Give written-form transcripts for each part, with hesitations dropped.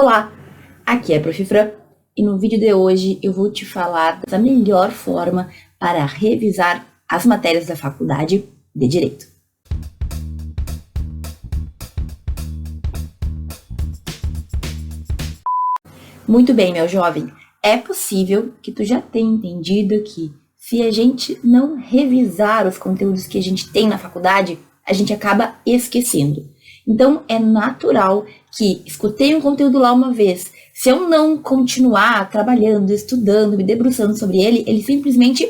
Olá, aqui é a Prof. Fran e no vídeo de hoje eu vou te falar da melhor forma para revisar as matérias da faculdade de Direito. Muito bem, meu jovem, é possível que tu já tenha entendido que se a gente não revisar os conteúdos que a gente tem na faculdade, a gente acaba esquecendo. Então, é natural que escutei um conteúdo lá uma vez. Se eu não continuar trabalhando, estudando, me debruçando sobre ele, ele simplesmente,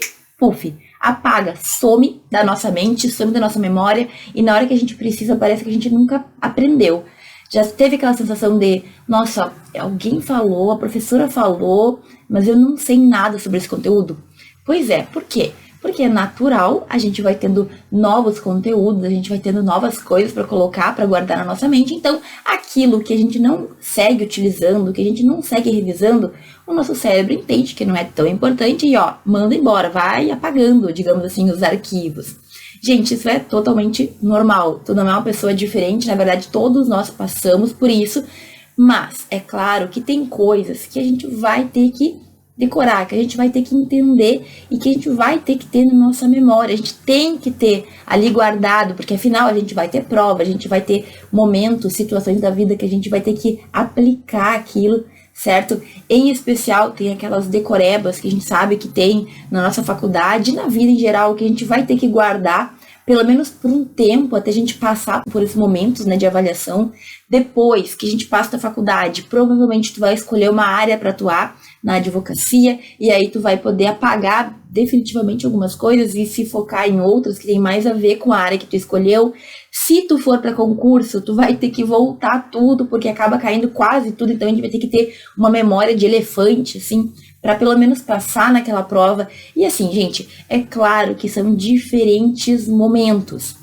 apaga, some da nossa mente, some da nossa memória, e na hora que a gente precisa, parece que a gente nunca aprendeu. Já teve aquela sensação de, nossa, alguém falou, a professora falou, mas eu não sei nada sobre esse conteúdo? Pois é, por quê? Porque é natural, a gente vai tendo novos conteúdos, a gente vai tendo novas coisas para colocar, para guardar na nossa mente. Então, aquilo que a gente não segue utilizando, que a gente não segue revisando, o nosso cérebro entende que não é tão importante e, manda embora, vai apagando, digamos assim, os arquivos. Gente, isso é totalmente normal. Tu não é uma pessoa diferente, na verdade, todos nós passamos por isso. Mas, é claro que tem coisas que a gente vai ter que decorar, que a gente vai ter que entender e que a gente vai ter que ter na nossa memória. A gente tem que ter ali guardado, porque afinal a gente vai ter prova, a gente vai ter momentos, situações da vida que a gente vai ter que aplicar aquilo, certo? Em especial, tem aquelas decorebas que a gente sabe que tem na nossa faculdade, na vida em geral, que a gente vai ter que guardar, pelo menos por um tempo, até a gente passar por esses momentos, né, de avaliação. Depois que a gente passa da faculdade, provavelmente tu vai escolher uma área para atuar na advocacia, e aí tu vai poder apagar definitivamente algumas coisas e se focar em outras que tem mais a ver com a área que tu escolheu. Se tu for para concurso, tu vai ter que voltar tudo, porque acaba caindo quase tudo, então a gente vai ter que ter uma memória de elefante, assim, para pelo menos passar naquela prova. E assim, gente, é claro que são diferentes momentos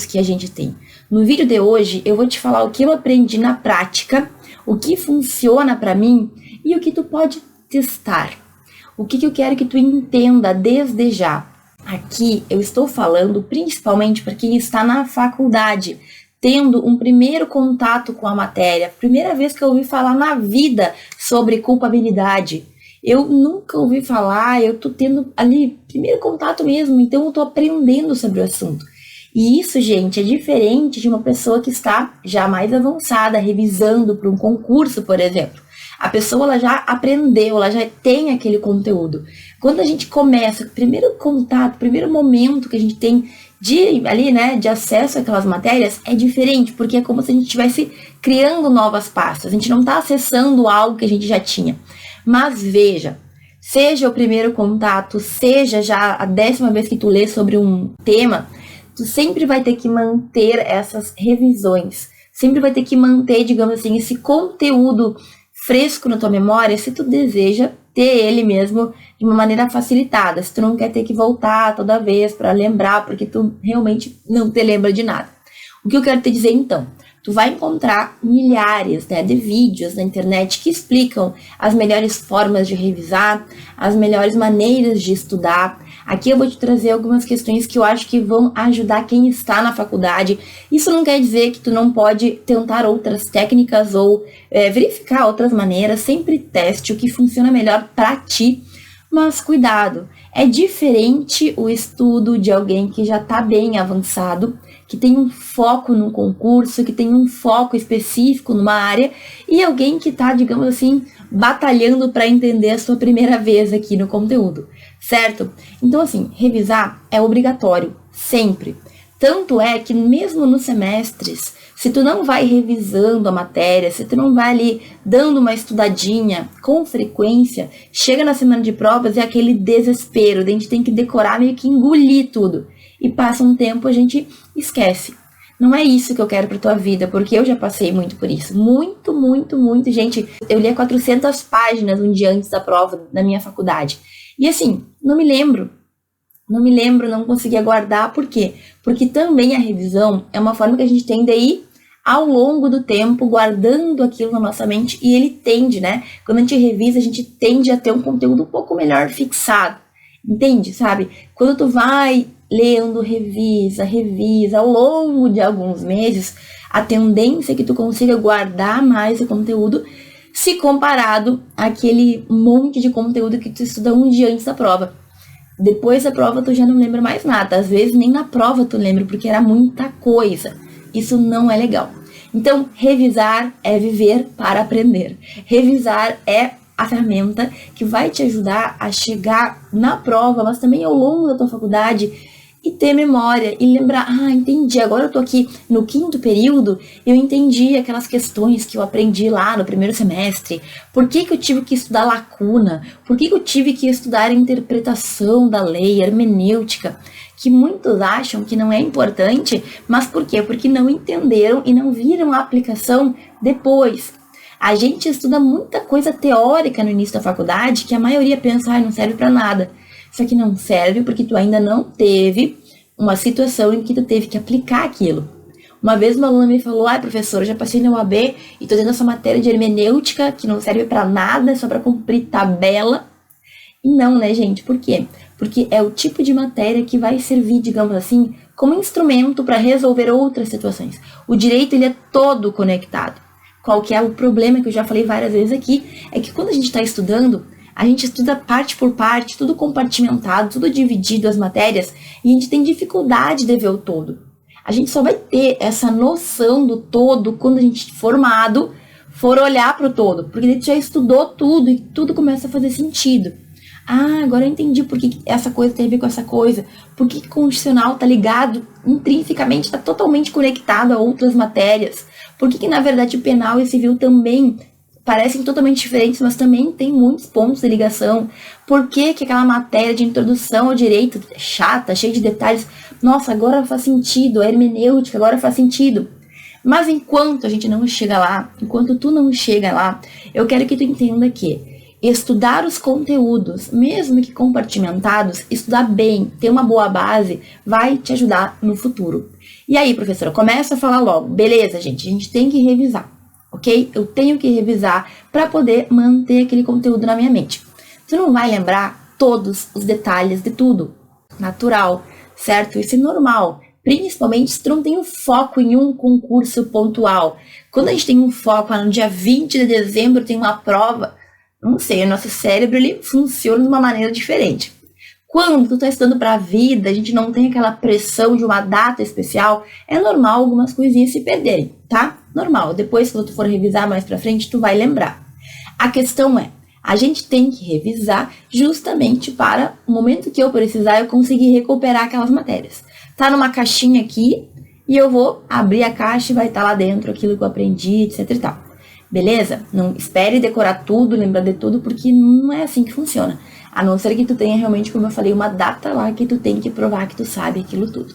que a gente tem. No vídeo de hoje, eu vou te falar o que eu aprendi na prática, o que funciona para mim e o que tu pode testar. O que eu quero que tu entenda desde já. Aqui eu estou falando principalmente para quem está na faculdade, tendo um primeiro contato com a matéria. Primeira vez que eu ouvi falar na vida sobre culpabilidade. Eu nunca ouvi falar, eu tô tendo ali primeiro contato mesmo, então eu tô aprendendo sobre o assunto. E isso, gente, é diferente de uma pessoa que está já mais avançada, revisando para um concurso, por exemplo. A pessoa ela já aprendeu, ela já tem aquele conteúdo. Quando a gente começa, o primeiro contato, o primeiro momento que a gente tem de acesso àquelas matérias é diferente, porque é como se a gente estivesse criando novas pastas. A gente não está acessando algo que a gente já tinha. Mas veja, seja o primeiro contato, seja já a 10ª vez que tu lê sobre um tema, tu sempre vai ter que manter essas revisões. Sempre vai ter que manter, digamos assim, esse conteúdo fresco na tua memória, se tu deseja ter ele mesmo de uma maneira facilitada, se tu não quer ter que voltar toda vez para lembrar, porque tu realmente não te lembra de nada. O que eu quero te dizer então? Tu vai encontrar milhares, de vídeos na internet que explicam as melhores formas de revisar, as melhores maneiras de estudar. Aqui eu vou te trazer algumas questões que eu acho que vão ajudar quem está na faculdade. Isso não quer dizer que tu não pode tentar outras técnicas ou verificar outras maneiras. Sempre teste o que funciona melhor para ti. Mas cuidado, é diferente o estudo de alguém que já está bem avançado, que tem um foco no concurso, que tem um foco específico numa área, e alguém que está, digamos assim, batalhando para entender a sua primeira vez aqui no conteúdo, certo? Então, assim, revisar é obrigatório, sempre. Tanto é que mesmo nos semestres, se tu não vai revisando a matéria, se tu não vai ali dando uma estudadinha com frequência, chega na semana de provas e é aquele desespero, a gente tem que decorar, meio que engolir tudo. E passa um tempo, a gente esquece. Não é isso que eu quero pra tua vida, porque eu já passei muito por isso. Muito, muito, muito. Gente, eu lia 400 páginas um dia antes da prova na minha faculdade. E assim, não me lembro, não conseguia guardar. Por quê? Porque também a revisão é uma forma que a gente tem de ir ao longo do tempo, guardando aquilo na nossa mente, e ele tende, quando a gente revisa, a gente tende a ter um conteúdo um pouco melhor fixado. Entende, sabe? Quando tu vai lendo, revisa, ao longo de alguns meses, A tendência é que tu consiga guardar mais o conteúdo se comparado àquele monte de conteúdo que tu estuda um dia antes da prova. Depois da prova tu já não lembra mais nada. Às vezes nem na prova tu lembra, porque era muita coisa. Isso não é legal. Então, revisar é viver para aprender. Revisar é a ferramenta que vai te ajudar a chegar na prova, mas também ao longo da tua faculdade, e ter memória e lembrar, entendi, agora eu tô aqui no 5º período, eu entendi aquelas questões que eu aprendi lá no primeiro semestre, por que eu tive que estudar lacuna, por que eu tive que estudar a interpretação da lei, hermenêutica, que muitos acham que não é importante, mas por quê? Porque não entenderam e não viram a aplicação depois. A gente estuda muita coisa teórica no início da faculdade que a maioria pensa, não serve pra nada. Isso aqui não serve porque tu ainda não teve uma situação em que tu teve que aplicar aquilo. Uma vez uma aluna me falou, professora, eu já passei na UAB e tô tendo essa matéria de hermenêutica que não serve pra nada, é só pra cumprir tabela. E não, né, gente? Por quê? Porque é o tipo de matéria que vai servir, digamos assim, como instrumento para resolver outras situações. O direito, ele é todo conectado. Qual que é o problema que eu já falei várias vezes aqui? É que quando a gente está estudando, a gente estuda parte por parte, tudo compartimentado, tudo dividido as matérias, e a gente tem dificuldade de ver o todo. A gente só vai ter essa noção do todo quando a gente formado for olhar para o todo, porque a gente já estudou tudo e tudo começa a fazer sentido. Agora eu entendi por que essa coisa tem a ver com essa coisa, por que constitucional está ligado intrinsecamente, está totalmente conectado a outras matérias, por que na verdade penal e civil também parecem totalmente diferentes, mas também tem muitos pontos de ligação. Por que aquela matéria de introdução ao direito é chata, cheia de detalhes? Nossa, agora faz sentido, a hermenêutica agora faz sentido. Mas enquanto a gente não chega lá, enquanto tu não chega lá, eu quero que tu entenda que estudar os conteúdos, mesmo que compartimentados, estudar bem, ter uma boa base, vai te ajudar no futuro. E aí, professora, começa a falar logo. Beleza, gente, a gente tem que revisar. Ok? Eu tenho que revisar para poder manter aquele conteúdo na minha mente. Tu não vai lembrar todos os detalhes de tudo. Natural, certo? Isso é normal. Principalmente se tu não tem um foco em um concurso pontual. Quando a gente tem um foco, no dia 20 de dezembro tem uma prova, não sei, o nosso cérebro ele funciona de uma maneira diferente. Quando tu tá estudando para a vida, a gente não tem aquela pressão de uma data especial, é normal algumas coisinhas se perderem, tá? Normal, depois quando tu for revisar mais pra frente, tu vai lembrar. A questão é, a gente tem que revisar justamente para o momento que eu precisar, eu conseguir recuperar aquelas matérias. Tá numa caixinha aqui, e eu vou abrir a caixa e vai estar lá dentro aquilo que eu aprendi, etc e tal. Beleza? Não espere decorar tudo, lembrar de tudo, porque não é assim que funciona. A não ser que tu tenha realmente, como eu falei, uma data lá que tu tem que provar que tu sabe aquilo tudo.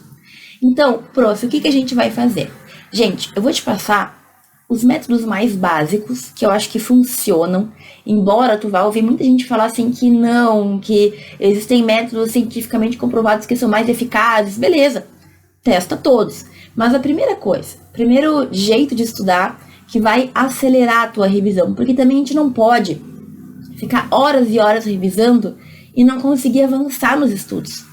Então, prof, o que a gente vai fazer? Gente, eu vou te passar os métodos mais básicos, que eu acho que funcionam, embora tu vá ouvir muita gente falar assim que não, que existem métodos cientificamente comprovados que são mais eficazes. Beleza, testa todos. Mas a primeira coisa, primeiro jeito de estudar que vai acelerar a tua revisão, porque também a gente não pode ficar horas e horas revisando e não conseguir avançar nos estudos.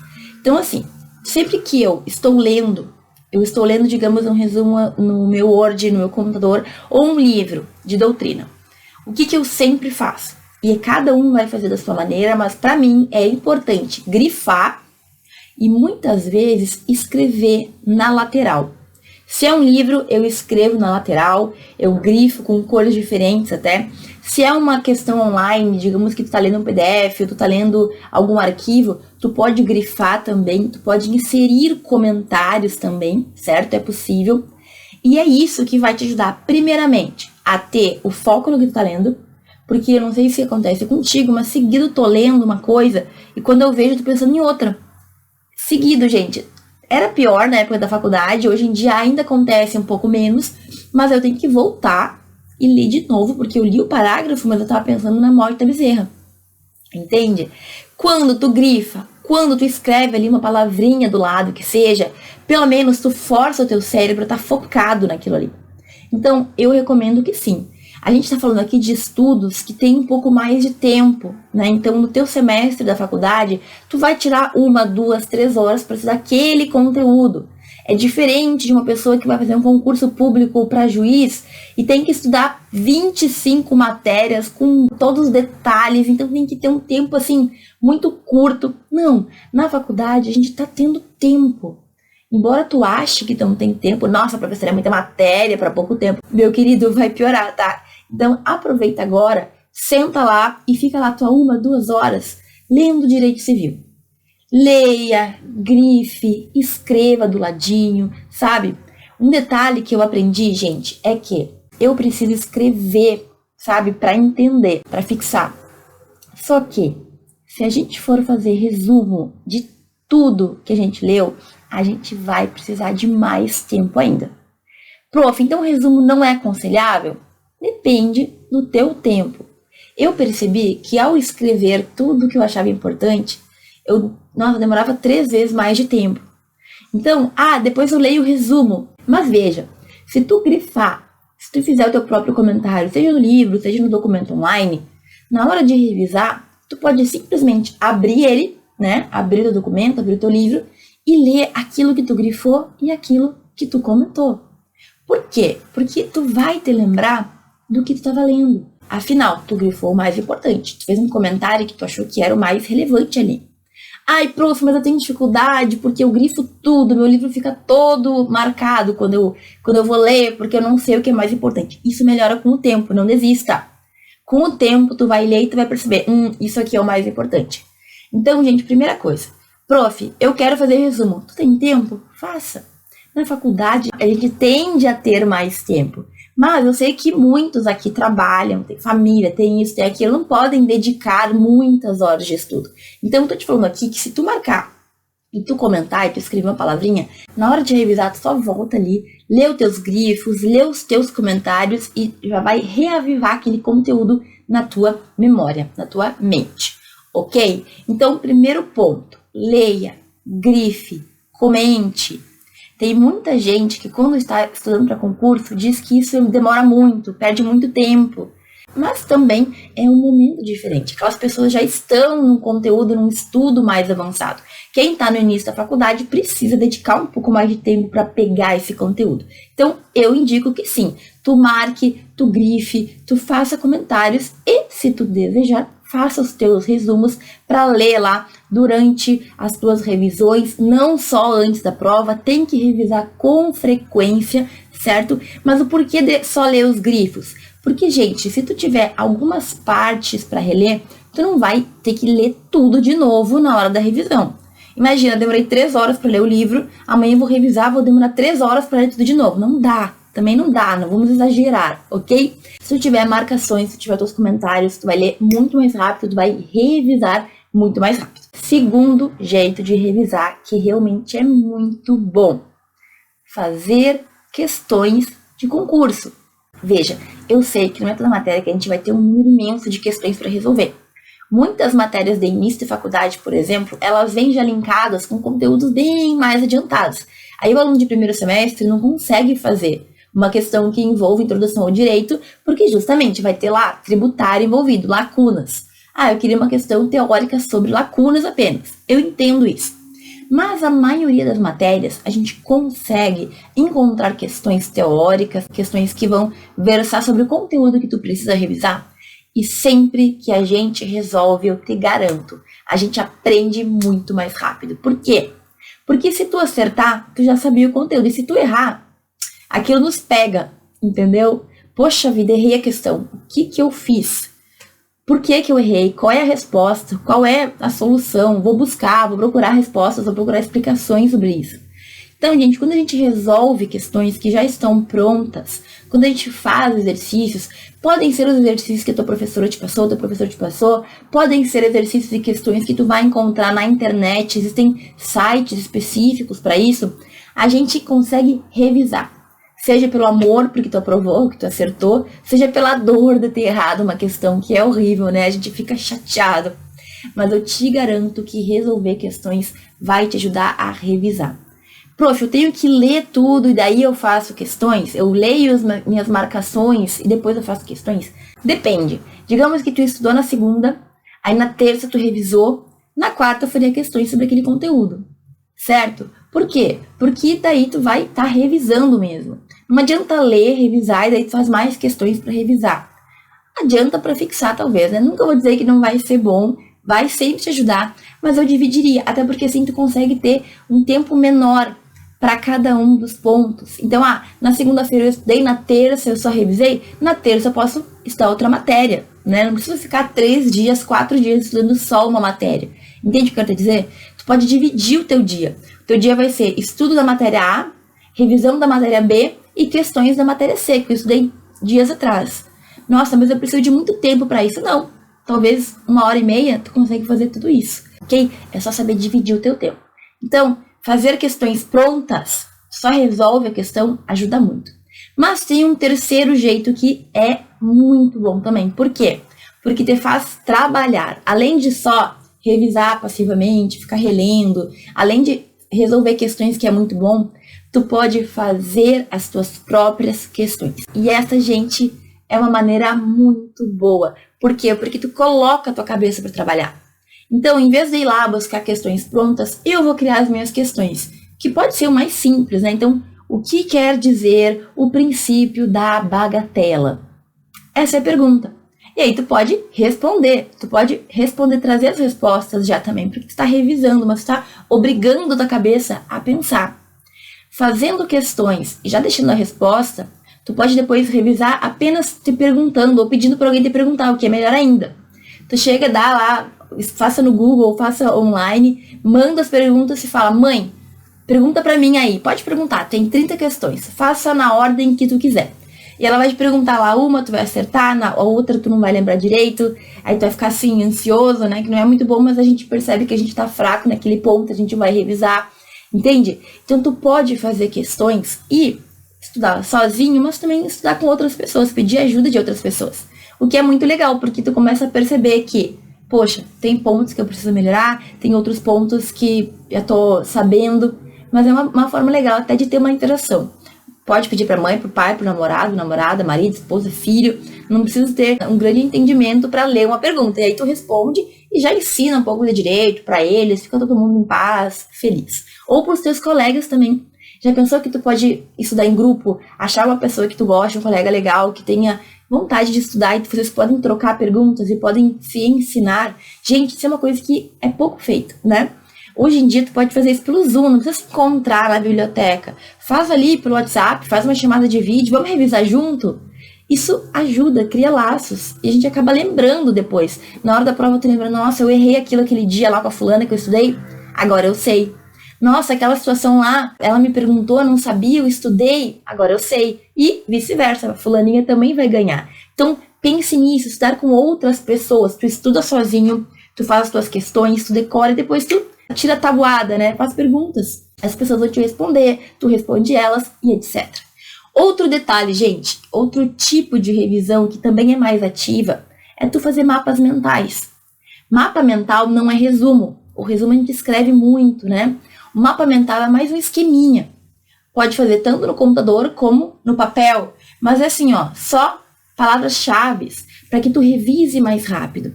Então, assim, sempre que eu estou lendo, digamos, um resumo no meu Word, no meu computador, ou um livro de doutrina. O que eu sempre faço? E cada um vai fazer da sua maneira, mas para mim é importante grifar e muitas vezes escrever na lateral. Se é um livro, eu escrevo na lateral, eu grifo com cores diferentes até. Se é uma questão online, digamos que tu tá lendo um PDF, ou tu tá lendo algum arquivo, tu pode grifar também, tu pode inserir comentários também, certo? É possível. E é isso que vai te ajudar, primeiramente, a ter o foco no que tu tá lendo, porque eu não sei se acontece contigo, mas seguido eu tô lendo uma coisa, e quando eu vejo, eu tô pensando em outra. Seguido, gente. Era pior na época da faculdade, hoje em dia ainda acontece um pouco menos, mas eu tenho que voltar e ler de novo, porque eu li o parágrafo, mas eu tava pensando na morte da bezerra. Entende? Quando tu grifa, quando tu escreve ali uma palavrinha do lado que seja, pelo menos tu força o teu cérebro a estar focado naquilo ali. Então, eu recomendo que sim. A gente está falando aqui de estudos que tem um pouco mais de tempo, né? Então, no teu semestre da faculdade, tu vai tirar 1, 2, 3 horas para estudar aquele conteúdo. É diferente de uma pessoa que vai fazer um concurso público para juiz e tem que estudar 25 matérias com todos os detalhes, então tem que ter um tempo assim muito curto. Não, na faculdade a gente está tendo tempo. Embora tu ache que não tem tempo, nossa, professora, é muita matéria para pouco tempo. Meu querido, vai piorar, tá? Então aproveita agora, senta lá e fica lá tua 1, 2 horas lendo direito civil. Leia, grife, escreva do ladinho, sabe? Um detalhe que eu aprendi, gente, é que eu preciso escrever, sabe? Para entender, para fixar. Só que, se a gente for fazer resumo de tudo que a gente leu, a gente vai precisar de mais tempo ainda. Prof, então o resumo não é aconselhável? Depende do teu tempo. Eu percebi que ao escrever tudo que eu achava importante, eu demorava 3 vezes mais de tempo. Então, depois eu leio o resumo. Mas veja, se tu grifar, se tu fizer o teu próprio comentário, seja no livro, seja no documento online, na hora de revisar, tu pode simplesmente abrir ele, né? Abrir o documento, abrir o teu livro e ler aquilo que tu grifou e aquilo que tu comentou. Por quê? Porque tu vai te lembrar do que tu estava lendo. Afinal, tu grifou o mais importante. Tu fez um comentário que tu achou que era o mais relevante ali. Ai, prof, mas eu tenho dificuldade porque eu grifo tudo, meu livro fica todo marcado quando eu vou ler, porque eu não sei o que é mais importante. Isso melhora com o tempo, não desista. Com o tempo, tu vai ler e tu vai perceber, isso aqui é o mais importante. Então, gente, primeira coisa. Prof, eu quero fazer resumo. Tu tem tempo? Faça. Na faculdade, a gente tende a ter mais tempo. Mas eu sei que muitos aqui trabalham, tem família, tem isso, tem aquilo, não podem dedicar muitas horas de estudo. Então, eu tô te falando aqui que se tu marcar e tu comentar e tu escrever uma palavrinha, na hora de revisar, tu só volta ali, lê os teus grifos, lê os teus comentários e já vai reavivar aquele conteúdo na tua memória, na tua mente, ok? Então, primeiro ponto, leia, grife, comente. Tem muita gente que quando está estudando para concurso diz que isso demora muito, perde muito tempo. Mas também é um momento diferente. Aquelas pessoas já estão num conteúdo, num estudo mais avançado. Quem está no início da faculdade precisa dedicar um pouco mais de tempo para pegar esse conteúdo. Então, eu indico que sim, tu marque, tu grife, tu faça comentários e, se tu desejar, faça os teus resumos para ler lá durante as tuas revisões, não só antes da prova, tem que revisar com frequência, certo? Mas o porquê de só ler os grifos? Porque, gente, se tu tiver algumas partes para reler, tu não vai ter que ler tudo de novo na hora da revisão. Imagina, eu demorei 3 horas para ler o livro, amanhã eu vou revisar, vou demorar 3 horas para ler tudo de novo. Não dá. Também não dá, não vamos exagerar, ok? Se tu tiver marcações, se tu tiver teus comentários, tu vai ler muito mais rápido, tu vai revisar muito mais rápido. Segundo jeito de revisar, que realmente é muito bom, fazer questões de concurso. Veja, eu sei que não é toda matéria que a gente vai ter um número imenso de questões para resolver. Muitas matérias de início de faculdade, por exemplo, elas vêm já linkadas com conteúdos bem mais adiantados. Aí o aluno de primeiro semestre não consegue fazer uma questão que envolve introdução ao direito, porque justamente vai ter lá tributário envolvido, lacunas. Eu queria uma questão teórica sobre lacunas apenas. Eu entendo isso. Mas a maioria das matérias, a gente consegue encontrar questões teóricas, questões que vão versar sobre o conteúdo que tu precisa revisar. E sempre que a gente resolve, eu te garanto, a gente aprende muito mais rápido. Por quê? Porque se tu acertar, tu já sabia o conteúdo. E se tu errar, aquilo nos pega, entendeu? Poxa vida, errei a questão. O que eu fiz? Por que eu errei? Qual é a resposta? Qual é a solução? Vou buscar, vou procurar respostas, vou procurar explicações sobre isso. Então, gente, quando a gente resolve questões que já estão prontas, quando a gente faz exercícios, podem ser os exercícios que a tua professora te passou, teu professor te passou, podem ser exercícios e questões que tu vai encontrar na internet, existem sites específicos para isso, a gente consegue revisar. Seja pelo amor, porque tu aprovou, que tu acertou, seja pela dor de ter errado uma questão que é horrível, né? A gente fica chateado. Mas eu te garanto que resolver questões vai te ajudar a revisar. Prof, eu tenho que ler tudo e daí eu faço questões? Eu leio as minhas marcações e depois eu faço questões? Depende. Digamos que tu estudou na segunda, aí na terça tu revisou, na quarta eu faria questões sobre aquele conteúdo. Certo? Por quê? Porque daí tu vai estar revisando mesmo. Não adianta ler, revisar, e daí tu faz mais questões para revisar. Adianta para fixar, talvez, né? Nunca vou dizer que não vai ser bom, vai sempre te ajudar, mas eu dividiria, até porque assim tu consegue ter um tempo menor para cada um dos pontos. Então, na segunda-feira eu estudei, na terça eu só revisei, na terça eu posso estudar outra matéria, né? Não precisa ficar 3 dias, 4 dias estudando só uma matéria. Entende o que eu quero te dizer? Tu pode dividir o teu dia. O teu dia vai ser estudo da matéria A, revisão da matéria B e questões da matéria C, que eu estudei dias atrás. Nossa, mas eu preciso de muito tempo para isso. Não, talvez 1h30 tu consegue fazer tudo isso, ok? É só saber dividir o teu tempo. Então, fazer questões prontas só resolve a questão, ajuda muito. Mas tem um terceiro jeito que é muito bom também. Por quê? Porque te faz trabalhar. Além de só revisar passivamente, ficar relendo, além de resolver questões, que é muito bom, tu pode fazer as tuas próprias questões. E essa, gente, é uma maneira muito boa. Por quê? Porque tu coloca a tua cabeça para trabalhar. Então, em vez de ir lá buscar questões prontas, eu vou criar as minhas questões, que pode ser o mais simples, né? Então, o que quer dizer o princípio da bagatela? Essa é a pergunta. E aí tu pode responder, trazer as respostas já também, porque tu está revisando, mas tu está obrigando a tua cabeça a pensar. Fazendo questões e já deixando a resposta, tu pode depois revisar apenas te perguntando ou pedindo para alguém te perguntar, o que é melhor ainda. Tu chega, dá lá, faça no Google, faça online, manda as perguntas e fala, mãe, pergunta para mim aí, pode perguntar, tem 30 questões, faça na ordem que tu quiser. E ela vai te perguntar lá uma, tu vai acertar, na outra tu não vai lembrar direito, aí tu vai ficar assim, ansioso, né, que não é muito bom, mas a gente percebe que a gente tá fraco naquele ponto, a gente vai revisar, entende? Então tu pode fazer questões e estudar sozinho, mas também estudar com outras pessoas, pedir ajuda de outras pessoas. O que é muito legal, porque tu começa a perceber que, poxa, tem pontos que eu preciso melhorar, tem outros pontos que eu tô sabendo, mas é uma forma legal até de ter uma interação. Pode pedir pra mãe, pro pai, pro namorado, namorada, marido, esposa, filho. Não precisa ter um grande entendimento para ler uma pergunta. E aí tu responde e já ensina um pouco de direito para eles, fica todo mundo em paz, feliz. Ou pros teus colegas também. Já pensou que tu pode estudar em grupo, achar uma pessoa que tu gosta, um colega legal, que tenha vontade de estudar, e vocês podem trocar perguntas e podem se ensinar. Gente, isso é uma coisa que é pouco feito, né? Hoje em dia tu pode fazer isso pelo Zoom, não precisa se encontrar na biblioteca. Faz ali pelo WhatsApp, faz uma chamada de vídeo, vamos revisar junto? Isso ajuda, cria laços. E a gente acaba lembrando depois. Na hora da prova tu lembra, nossa, eu errei aquele dia lá com a fulana que eu estudei, agora eu sei. Nossa, aquela situação lá, ela me perguntou, eu não sabia, eu estudei, agora eu sei. E vice-versa, a fulaninha também vai ganhar. Então pense nisso, estudar com outras pessoas. Tu estuda sozinho, tu faz as tuas questões, tu decora e depois tu tira a tabuada, né? Faz perguntas. As pessoas vão te responder, tu responde elas e etc. Outro detalhe, gente, outro tipo de revisão que também é mais ativa é tu fazer mapas mentais. Mapa mental não é resumo. O resumo a gente escreve muito, né? O mapa mental é mais um esqueminha. Pode fazer tanto no computador como no papel. Mas é assim, ó, só palavras-chave para que tu revise mais rápido.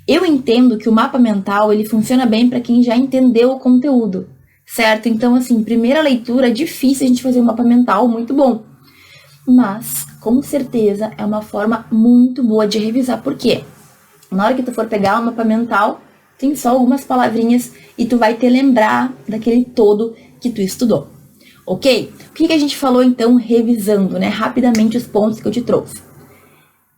Eu entendo que o mapa mental, ele funciona bem para quem já entendeu o conteúdo, certo? Então, assim, primeira leitura é difícil a gente fazer um mapa mental muito bom. Mas, com certeza, é uma forma muito boa de revisar. Por quê? Na hora que tu for pegar o mapa mental, tem só algumas palavrinhas e tu vai te lembrar daquele todo que tu estudou. Ok? O que a gente falou, então, revisando, né? Rapidamente os pontos que eu te trouxe.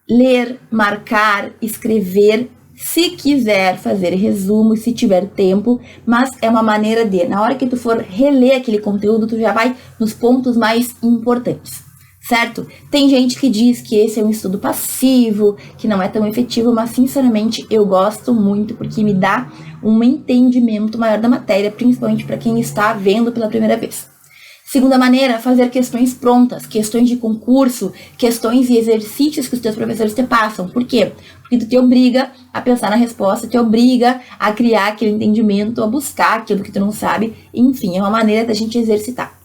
Ler, marcar, escrever, se quiser fazer resumo, se tiver tempo, mas é uma maneira de, na hora que tu for reler aquele conteúdo, tu já vai nos pontos mais importantes, certo? Tem gente que diz que esse é um estudo passivo, que não é tão efetivo, mas sinceramente eu gosto muito, porque me dá um entendimento maior da matéria, principalmente para quem está vendo pela primeira vez. Segunda maneira, fazer questões prontas, questões de concurso, questões e exercícios que os teus professores te passam. Por quê? Porque tu te obriga a pensar na resposta, te obriga a criar aquele entendimento, a buscar aquilo que tu não sabe. Enfim, é uma maneira da gente exercitar.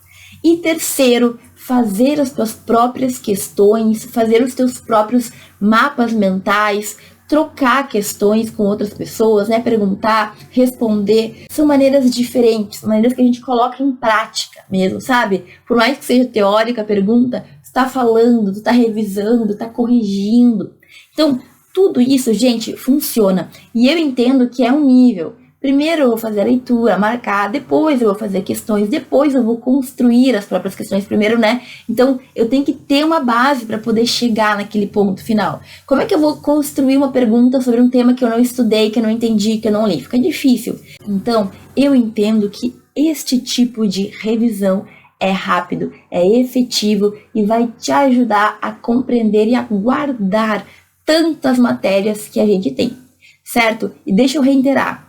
E terceiro, fazer as tuas próprias questões, fazer os teus próprios mapas mentais, trocar questões com outras pessoas, né? Perguntar, responder, são maneiras diferentes, maneiras que a gente coloca em prática mesmo, sabe? Por mais que seja teórica a pergunta, tu tá falando, tu tá revisando, tu tá corrigindo. Então, tudo isso, gente, funciona. E eu entendo que é um nível. Primeiro eu vou fazer a leitura, marcar, depois eu vou fazer questões, depois eu vou construir as próprias questões primeiro, né? Então, eu tenho que ter uma base para poder chegar naquele ponto final. Como é que eu vou construir uma pergunta sobre um tema que eu não estudei, que eu não entendi, que eu não li? Fica difícil. Então, eu entendo que este tipo de revisão é rápido, é efetivo e vai te ajudar a compreender e a guardar tantas matérias que a gente tem, certo? E deixa eu reiterar.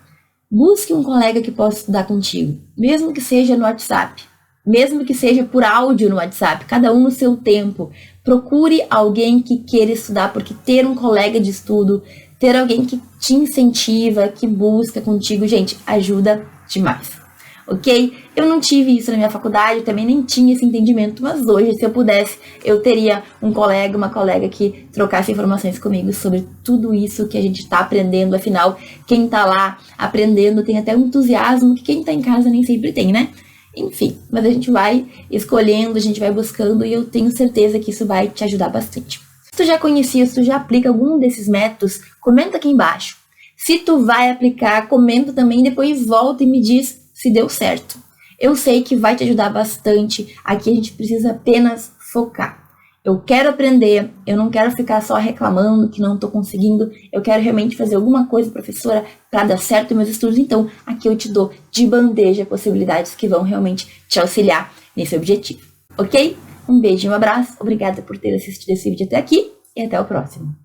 Busque um colega que possa estudar contigo, mesmo que seja no WhatsApp, mesmo que seja por áudio no WhatsApp, cada um no seu tempo. Procure alguém que queira estudar, porque ter um colega de estudo, ter alguém que te incentiva, que busca contigo, gente, ajuda demais. Ok? Eu não tive isso na minha faculdade, também nem tinha esse entendimento, mas hoje, se eu pudesse, eu teria um colega, uma colega que trocasse informações comigo sobre tudo isso que a gente está aprendendo. Afinal, quem está lá aprendendo tem até um entusiasmo que quem está em casa nem sempre tem, né? Enfim, mas a gente vai escolhendo, a gente vai buscando e eu tenho certeza que isso vai te ajudar bastante. Se tu já conhecia, se tu já aplica algum desses métodos, comenta aqui embaixo. Se tu vai aplicar, comenta também, depois volta e me diz se deu certo. Eu sei que vai te ajudar bastante. Aqui a gente precisa apenas focar. Eu quero aprender, eu não quero ficar só reclamando que não estou conseguindo. Eu quero realmente fazer alguma coisa, professora, para dar certo nos meus estudos. Então, aqui eu te dou de bandeja possibilidades que vão realmente te auxiliar nesse objetivo. Ok? Um beijo e um abraço. Obrigada por ter assistido esse vídeo até aqui e até o próximo.